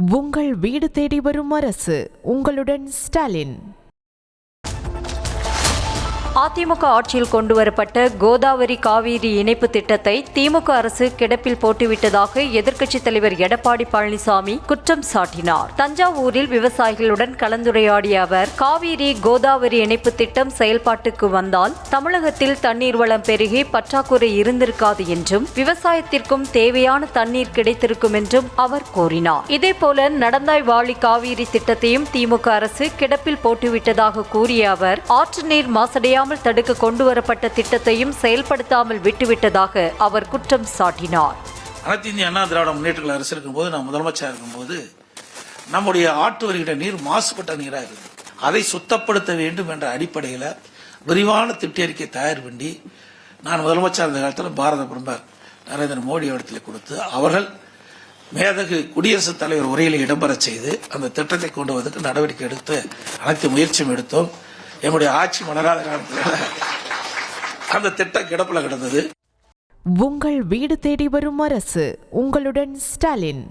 உங்கள் வீடு தேடி வரும் அரசு. உங்களுடன் ஸ்டாலின். அதிமுக ஆட்சியில் கொண்டுவரப்பட்ட கோதாவரி காவிரி இணைப்பு திட்டத்தை திமுக அரசு கிடப்பில் போட்டுவிட்டதாக எதிர்க்கட்சித் தலைவர் எடப்பாடி பழனிசாமி குற்றம் சாட்டினார். தஞ்சாவூரில் விவசாயிகளுடன் கலந்துரையாடிய அவர், காவிரி கோதாவரி இணைப்பு திட்டம் செயல்பாட்டுக்கு வந்தால் தமிழகத்தில் தண்ணீர் வளம் பெருகி பற்றாக்குறை இருந்திருக்காது என்றும் விவசாயத்திற்கும் தேவையான தண்ணீர் கிடைத்திருக்கும் என்றும் அவர் கூறினார். இதேபோல நடந்தாய் வாழி காவிரி திட்டத்தையும் திமுக அரசு கிடப்பில் போட்டுவிட்டதாக கூறிய அவர், ஆற்று நீர் மாசடைய தடுக்க கொண்டுவரப்பட்ட திட்டத்தையும் செயல்படுத்தாமல் விட்டுவிட்டதாக அவர் குற்றம் சாட்டினார். அனைத்து இந்திய அண்ணா திராவிட முன்னேற்ற கழக அரசு இருக்கும்போது, நான் முதலமைச்சர் இருக்கும்போது, நம்முடைய ஆற்று வருகிற நீர் மாசுபட்ட நீராக இருக்குது. அதை சுத்தப்படுத்த வேண்டும் என்ற அடிப்படையில் விரிவான திட்ட தயார் பண்ணி நான் முதலமைச்சர் இருந்த காலத்தில் பாரத பிரதமர் நரேந்திர மோடி இடத்துல கொடுத்து, அவர்கள் மேதகு குடியரசுத் தலைவர் உரையில் இடம்பெற செய்து அந்த திட்டத்தை கொண்டு வருவதற்கு நடவடிக்கை எடுத்து அனைத்து முயற்சியும் எடுத்தோம். என்னுடைய ஆட்சி மலராத காலத்தில் அந்த திட்டம் கிடப்பில் கிடந்தது. உங்கள் வீடு தேடி வரும் அரசு. உங்களுடன் ஸ்டாலின்.